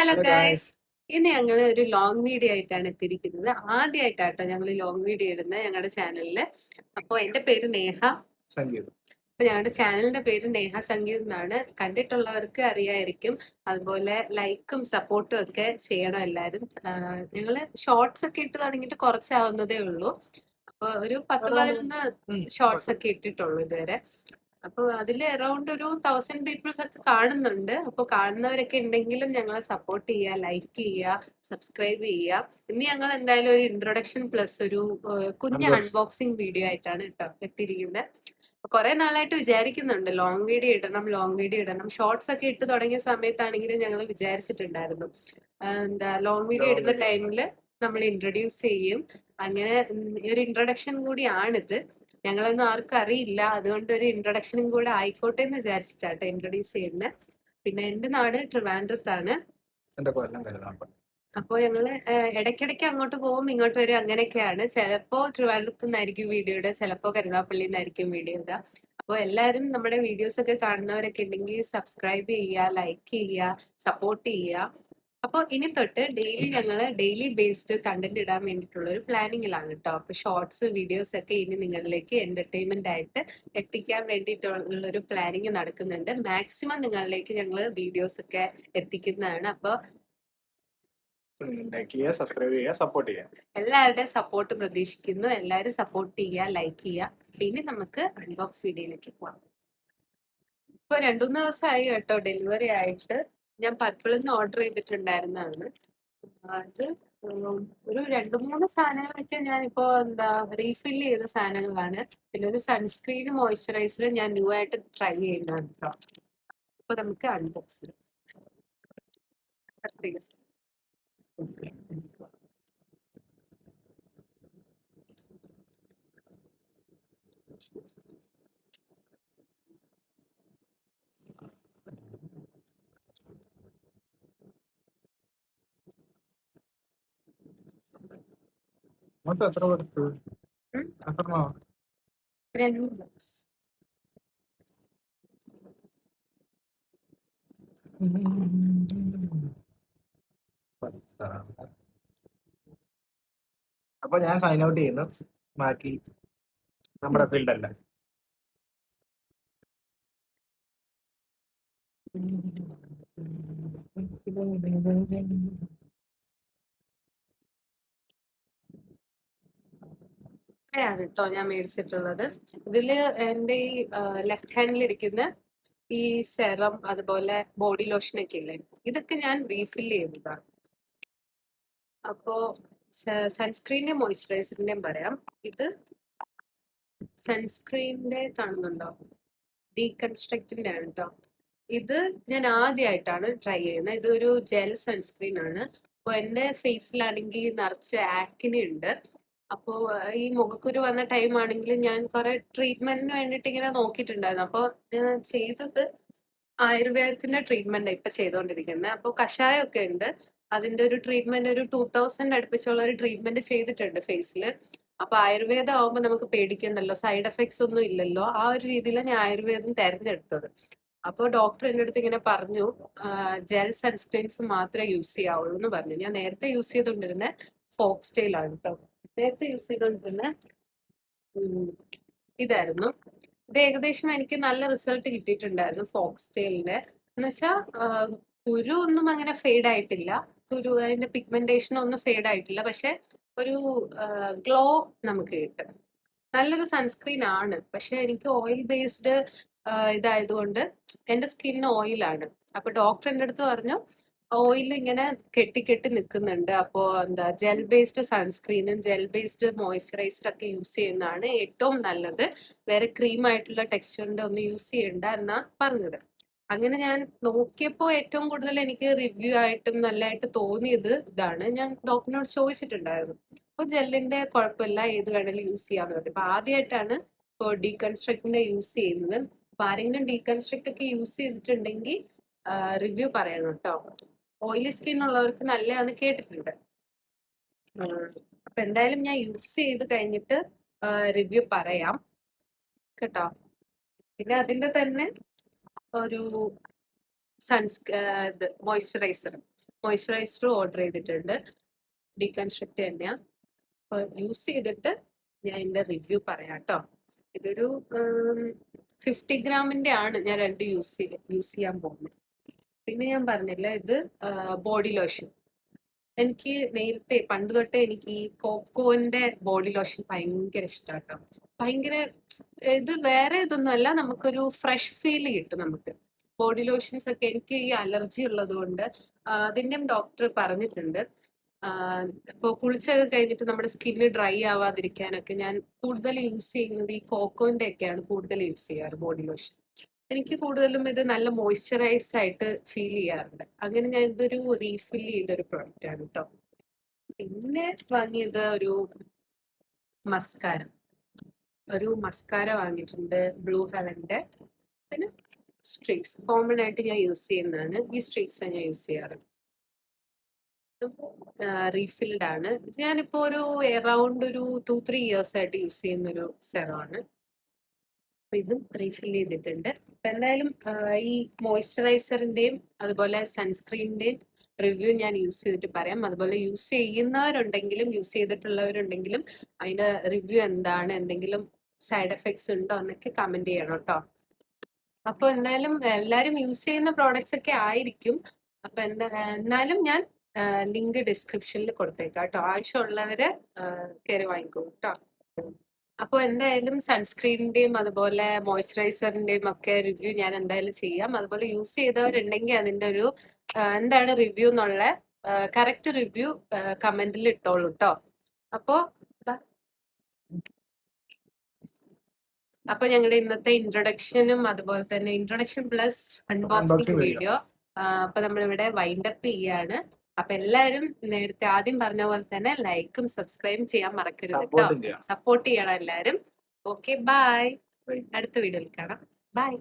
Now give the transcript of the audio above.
Hello hello guys, guys. ഇന്ന് ഞങ്ങൾ ഒരു ലോങ് വീഡിയോ ആയിട്ടാണ് എത്തിയിരിക്കുന്നത്. ആദ്യമായിട്ടാട്ടോ ഞങ്ങൾ ലോങ് വീഡിയോ ഇടുന്നത് ഞങ്ങളുടെ ചാനലില്. അപ്പോൾ എൻ്റെ പേര് നേഹ. സംഗീതം. അപ്പോൾ ഞങ്ങളുടെ ചാനലിന്റെ പേര് നേഹ സംഗീത് എന്നാണ്. കണ്ടിട്ടുള്ളവർക്ക് അറിയായിരിക്കും. അതുപോലെ ലൈക്കും സപ്പോർട്ടും ഒക്കെ ചെയ്യണം എല്ലാവരും. ഞങ്ങൾ ഷോർട്സ് ഒക്കെ ഇട്ട് തുടങ്ങിയിട്ട് കുറച്ചാവുന്നതേ ഉള്ളൂ. അപ്പോൾ ഒരു 10-11 ഷോർട്സ് ഒക്കെ ഇട്ടിട്ടുള്ളൂ ഇതുവരെ. അപ്പോൾ അതിൽ അറൗണ്ട് ഒരു 1000 പീപ്പിൾസ് ഒക്കെ കാണുന്നുണ്ട്. അപ്പോൾ കാണുന്നവരൊക്കെ ഉണ്ടെങ്കിലും ഞങ്ങളെ സപ്പോർട്ട് ചെയ്യുക, ലൈക്ക് ചെയ്യുക, സബ്സ്ക്രൈബ് ചെയ്യുക. ഇനി ഞങ്ങൾ എന്തായാലും ഒരു ഇൻട്രൊഡക്ഷൻ പ്ലസ് ഒരു കുഞ്ഞ് അൺബോക്സിംഗ് വീഡിയോ ആയിട്ടാണ് കേട്ടോ എത്തിയിരിക്കുന്നത്. കുറെ നാളായിട്ട് വിചാരിക്കുന്നുണ്ട് ലോങ് വീഡിയോ ഇടണം, ലോങ് വീഡിയോ ഇടണം. ഷോർട്സ് ഒക്കെ ഇട്ട് തുടങ്ങിയ സമയത്താണെങ്കിലും ഞങ്ങൾ വിചാരിച്ചിട്ടുണ്ടായിരുന്നു എന്താ ലോങ് വീഡിയോ ഇടുന്ന ടൈമിൽ നമ്മൾ ഇൻട്രൊഡ്യൂസ് ചെയ്യും. അങ്ങനെ ഒരു ഇൻട്രൊഡക്ഷൻ കൂടിയാണിത്. ഞങ്ങളൊന്നും ആർക്കും അറിയില്ല, അതുകൊണ്ട് ഒരു ഇൻട്രൊഡക്ഷനും കൂടെ ആയിക്കോട്ടെ എന്ന് വിചാരിച്ചിട്ടാട്ടോ ഇൻട്രൊഡ്യൂസ് ചെയ്യുന്നത്. പിന്നെ എൻ്റെ നാട് ട്രിവാൻഡ്രത്താണ്. അപ്പോൾ ഞങ്ങള് ഇടയ്ക്കിടയ്ക്ക് അങ്ങോട്ട് പോകും, ഇങ്ങോട്ട് വരും, അങ്ങനെയൊക്കെയാണ്. ചിലപ്പോ ട്രിവാൻഡ്രത്ത് നിന്നായിരിക്കും വീഡിയോ ഇടുക, ചിലപ്പോ കരുനാഗപ്പള്ളിയിൽ നിന്നായിരിക്കും വീഡിയോ ഇടുക. അപ്പോൾ എല്ലാവരും നമ്മുടെ വീഡിയോസ് ഒക്കെ കാണുന്നവരൊക്കെ ഉണ്ടെങ്കിൽ സബ്സ്ക്രൈബ് ചെയ്യുക, ലൈക്ക് ചെയ്യുക, സപ്പോർട്ട് ചെയ്യുക. അപ്പോൾ ഇനി തൊട്ട് ഡെയിലി ബേസ്ഡ് കണ്ടന്റ് ഇടാൻ വേണ്ടിയിട്ടുള്ള ഒരു പ്ലാനിങ്ങിലാണ് കേട്ടോ. അപ്പോൾ ഷോർട്സ് വീഡിയോസ് ഒക്കെ ഇനി നിങ്ങളിലേക്ക് എന്റർടൈൻമെന്റ് ആയിട്ട് എത്തിക്കാൻ വേണ്ടിയിട്ടുള്ള ഒരു പ്ലാനിങ് നടക്കുന്നുണ്ട്. മാക്സിമം നിങ്ങളിലേക്ക് ഞങ്ങൾ വീഡിയോസ് ഒക്കെ എത്തിക്കുന്നതാണ്. അപ്പോൾ ലൈക്ക് ചെയ്യുക, സബ്സ്ക്രൈബ് ചെയ്യുക, സപ്പോർട്ട് ചെയ്യുക. എല്ലാവരുടെയും സപ്പോർട്ട് പ്രതീക്ഷിക്കുന്നു. എല്ലാവരും സപ്പോർട്ട് ചെയ്യുക, ലൈക്ക് ചെയ്യുക. പിന്നെ നമുക്ക് അൺബോക്സ് വീഡിയോയിലേക്ക് പോവാം. ഇപ്പൊ 2-3 ദിവസമായി കേട്ടോ ഡെലിവറി ആയിട്ട്. ഞാൻ പർപ്പിളിൽ നിന്ന് ഓർഡർ ചെയ്തിട്ടുണ്ടായിരുന്നതാണ്. അത് ഒരു 2-3 സാധനങ്ങളൊക്കെ ഞാനിപ്പോ റീഫിൽ ചെയ്ത സാധനങ്ങളാണ്. പിന്നെ ഒരു സൺസ്ക്രീനും മോയ്സ്ചറൈസറും ഞാൻ ന്യൂ ആയിട്ട് ട്രൈ ചെയ്യുന്നതാണ് കേട്ടോ. അപ്പൊ നമുക്ക് അൺബോക്സ് ചെയ്യാം. മൊത്തം എത്ര കൊടുത്തു? എത്രണ്ണോ? 2 ബോക്സ്. അപ്പൊ ഞാൻ സൈൻ ഔട്ട് ചെയ്യുന്നു. ബാക്കി നമ്മുടെ ഫീൽഡ് അല്ല. ാണ് കേട്ടോ ഞാൻ മേടിച്ചിട്ടുള്ളത്. ഇതില് എൻ്റെ ഈ ലെഫ്റ്റ് ഹാൻഡിൽ ഇരിക്കുന്ന ഈ സെറം അതുപോലെ ബോഡി ലോഷൻ ഒക്കെ ഇല്ലേ, ഇതൊക്കെ ഞാൻ റീഫിൽ ചെയ്തതാണ്. അപ്പോ സൺസ്ക്രീനിന്റെ മോയ്സ്ചറൈസറിന്റെയും പറയാം. ഇത് സൺസ്ക്രീനിന്റെ കാണുന്നുണ്ടോ, ഡീകൺസ്ട്രക്റ്റിന്റെ ആണ് കേട്ടോ. ഇത് ഞാൻ ആദ്യമായിട്ടാണ് ട്രൈ ചെയ്യുന്നത്. ഇതൊരു ജെൽ സൺസ്ക്രീൻ ആണ്. അപ്പോൾ എൻ്റെ ഫേസിലാണെങ്കിൽ നിറച്ച് ആക്നെ ഉണ്ട്. അപ്പോൾ ഈ മുഖക്കുരു വന്ന ടൈം ആണെങ്കിൽ ഞാൻ കുറെ ട്രീറ്റ്മെന്റിന് വേണ്ടിയിട്ട് ഇങ്ങനെ നോക്കിയിട്ടുണ്ടായിരുന്നു. അപ്പോൾ ഞാൻ ചെയ്തത് ആയുർവേദത്തിന്റെ ട്രീറ്റ്മെന്റ് ഇപ്പൊ ചെയ്തുകൊണ്ടിരിക്കുന്നത്. അപ്പോൾ കഷായമൊക്കെ ഉണ്ട്. അതിന്റെ ഒരു ട്രീറ്റ്മെന്റ് ഒരു 2000 അടുപ്പിച്ചുള്ള ഒരു ട്രീറ്റ്മെന്റ് ചെയ്തിട്ടുണ്ട് ഫേസിൽ. അപ്പൊ ആയുർവേദം ആവുമ്പോൾ നമുക്ക് പേടിക്കണ്ടല്ലോ, സൈഡ് എഫക്ട്സ് ഒന്നും ഇല്ലല്ലോ. ആ ഒരു രീതിയിലാണ് ഞാൻ ആയുർവേദം തെരഞ്ഞെടുത്തത്. അപ്പോൾ ഡോക്ടർ എൻ്റെ അടുത്ത് ഇങ്ങനെ പറഞ്ഞു, ജെൽ സൺസ്ക്രീൻസ് മാത്രമേ യൂസ് ചെയ്യാവുള്ളൂ എന്ന് പറഞ്ഞു. ഞാൻ നേരത്തെ യൂസ് ചെയ്തുകൊണ്ടിരുന്ന ഫോക്സ്റ്റൈൽ ആണ് കേട്ടോ. നേരത്തെ യൂസ് ചെയ്തുകൊണ്ടിരുന്ന ഇതായിരുന്നു. ഇത് ഏകദേശം എനിക്ക് നല്ല റിസൾട്ട് കിട്ടിയിട്ടുണ്ടായിരുന്നു ഫോക്സ്റ്റൈലിന്റെ. എന്ന് വെച്ചാൽ കുരു ഒന്നും അങ്ങനെ ഫെയ്ഡ് ആയിട്ടില്ല, അതിന്റെ പിഗ്മെന്റേഷൻ ഒന്നും ഫെയ്ഡ് ആയിട്ടില്ല. പക്ഷെ ഒരു ഗ്ലോ നമുക്ക് കിട്ടും. നല്ലൊരു സൺസ്ക്രീൻ ആണ്. പക്ഷെ എനിക്ക് ഓയിൽ ബേസ്ഡ് ഇതായതുകൊണ്ട് എൻ്റെ സ്കിൻ ഓയിലാണ്. അപ്പൊ ഡോക്ടർ എൻ്റെ അടുത്ത് പറഞ്ഞു ഓയിൽ ഇങ്ങനെ കെട്ടി നിൽക്കുന്നുണ്ട്. അപ്പോൾ ജെൽ ബേസ്ഡ് സൺസ്ക്രീനും ജെൽ ബേസ്ഡ് മോയ്സ്ചറൈസർ ഒക്കെ യൂസ് ചെയ്യുന്നതാണ് ഏറ്റവും നല്ലത്. വേറെ ക്രീം ആയിട്ടുള്ള ടെക്സ്ചറിന്റെ ഒന്നും യൂസ് ചെയ്യണ്ട എന്നാ പറഞ്ഞത്. അങ്ങനെ ഞാൻ നോക്കിയപ്പോൾ ഏറ്റവും കൂടുതൽ എനിക്ക് റിവ്യൂ ആയിട്ടും നല്ലതായിട്ട് തോന്നിയത് ഇതാണ്. ഞാൻ ഡോക്ടറിനോട് ചോദിച്ചിട്ടുണ്ടായിരുന്നു. അപ്പോൾ ജെല്ലിന്റെ കുഴപ്പമില്ല, ഏത് വേണേലും യൂസ് ചെയ്യാന്ന് പറഞ്ഞു. അപ്പൊ ആദ്യമായിട്ടാണ് ഇപ്പോൾ ഡീകൺസ്ട്രക്റ്റിന്റെ യൂസ് ചെയ്യുന്നത്. അപ്പൊ ആരെങ്കിലും ഡീകൺസ്ട്രക്ട് ഒക്കെ യൂസ് ചെയ്തിട്ടുണ്ടെങ്കിൽ റിവ്യൂ പറയണം കേട്ടോ. ഓയിലി സ്കിൻ ഉള്ളവർക്ക് നല്ലതാന്ന് കേട്ടിട്ടുണ്ട്. അപ്പൊ എന്തായാലും ഞാൻ യൂസ് ചെയ്ത് കഴിഞ്ഞിട്ട് റിവ്യൂ പറയാം കേട്ടോ. പിന്നെ അതിന്റെ തന്നെ ഒരു മോയ്സ്ചറൈസർ. മോയ്സ്ചറൈസറും ഓർഡർ ചെയ്തിട്ടുണ്ട്. ഡീകൺസ്ട്രക്ട് തന്നെയാ. യൂസ് ചെയ്തിട്ട് ഞാൻ എൻ്റെ റിവ്യൂ പറയാം കേട്ടോ. ഇതൊരു 50 ഗ്രാമിൻ്റെ ആണ് ഞാൻ 2 യൂസ് ചെയ്യാൻ പോകുന്നത്. പിന്നെ ഞാൻ പറഞ്ഞില്ല, ഇത് ബോഡി ലോഷൻ. എനിക്ക് നേരത്തെ പണ്ട് തൊട്ടേ എനിക്ക് ഈ കോക്കോന്റെ ബോഡി ലോഷൻ ഭയങ്കര ഇഷ്ടാട്ടോ. ഭയങ്കര ഇത് വേറെ ഇതൊന്നും അല്ല, നമുക്കൊരു ഫ്രഷ് ഫീൽ കിട്ടും നമുക്ക്. ബോഡി ലോഷൻസ് ഒക്കെ എനിക്ക് ഈ അലർജി ഉള്ളത് കൊണ്ട് അതിൻ്റെയും ഡോക്ടർ പറഞ്ഞിട്ടുണ്ട്. ഇപ്പോൾ കുളിച്ചൊക്കെ കഴിഞ്ഞിട്ട് നമ്മുടെ സ്കിന്ന് ഡ്രൈ ആവാതിരിക്കാനൊക്കെ ഞാൻ കൂടുതൽ യൂസ് ചെയ്യുന്നത് ഈ കോക്കോന്റെ ഒക്കെയാണ് കൂടുതൽ യൂസ് ചെയ്യാറ് ബോഡി ലോഷൻ. എനിക്ക് കൂടുതലും ഇത് നല്ല മോയ്സ്ചറൈസ് ആയിട്ട് ഫീൽ ചെയ്യാറുണ്ട്. അങ്ങനെ ഞാൻ ഇതൊരു റീഫിൽ ചെയ്തൊരു പ്രൊഡക്റ്റ് ആണ് കേട്ടോ. പിന്നെ വാങ്ങിയത് ഒരു മസ്കാര വാങ്ങിയിട്ടുണ്ട്, ബ്ലൂ ഹെവന്റെ. പിന്നെ സ്ട്രീക്സ് കോമൺ ആയിട്ട് ഞാൻ യൂസ് ചെയ്യുന്നതാണ്. ഈ സ്ട്രീക്സ് ഞാൻ യൂസ് ചെയ്യാറ്. റീഫിൽഡ് ആണ്. ഞാനിപ്പോ ഒരു അറൗണ്ട് ഒരു 2-3 ഇയേഴ്സ് ആയിട്ട് യൂസ് ചെയ്യുന്ന ഒരു സെറമാണ്. അപ്പൊ ഇതും റീഫിൽ ചെയ്തിട്ടുണ്ട്. അപ്പൊ എന്തായാലും ഈ മോയ്സ്ചറൈസറിന്റെയും അതുപോലെ സൺസ്ക്രീനിന്റെയും റിവ്യൂ ഞാൻ യൂസ് ചെയ്തിട്ട് പറയാം. അതുപോലെ യൂസ് ചെയ്യുന്നവരുണ്ടെങ്കിലും യൂസ് ചെയ്തിട്ടുള്ളവരുണ്ടെങ്കിലും അതിന്റെ റിവ്യൂ എന്താണ്, എന്തെങ്കിലും സൈഡ് എഫക്ട്സ് ഉണ്ടോ എന്നൊക്കെ കമന്റ് ചെയ്യണം കേട്ടോ. അപ്പൊ എന്തായാലും എല്ലാരും യൂസ് ചെയ്യുന്ന പ്രോഡക്ട്സ് ഒക്കെ ആയിരിക്കും. അപ്പൊ എന്നാലും ഞാൻ ലിങ്ക് ഡിസ്ക്രിപ്ഷനിൽ കൊടുത്തേക്കാം കേട്ടോ. ആവശ്യമുള്ളവര് കയറി വാങ്ങിക്കോ കേട്ടോ. അപ്പോൾ എന്തായാലും സൺസ്ക്രീനിന്റെയും അതുപോലെ മോയ്സ്ചറൈസറിന്റെയും ഒക്കെ റിവ്യൂ ഞാൻ എന്തായാലും ചെയ്യാം. അതുപോലെ യൂസ് ചെയ്തവരുണ്ടെങ്കിൽ അതിന്റെ ഒരു എന്താണ് റിവ്യൂ എന്നുള്ള കറക്റ്റ് റിവ്യൂ കമന്റിൽ ഇട്ടോളൂ കേട്ടോ. അപ്പൊ ഞങ്ങളുടെ ഇന്നത്തെ ഇൻട്രൊഡക്ഷനും അതുപോലെ തന്നെ ഇൻട്രൊഡക്ഷൻ പ്ലസ് അൺബോക്സിംഗ് വീഡിയോ അപ്പൊ നമ്മളിവിടെ വൈൻഡപ്പ് ചെയ്യാണ്. അപ്പൊ എല്ലാവരും നേരത്തെ ആദ്യം പറഞ്ഞ പോലെ തന്നെ ലൈക്കും സബ്സ്ക്രൈബും ചെയ്യാൻ മറക്കരുത് കേട്ടോ. സപ്പോർട്ട് ചെയ്യണം എല്ലാവരും. Okay, bye. അടുത്ത വീഡിയോയിൽ കാണാം. ബൈ.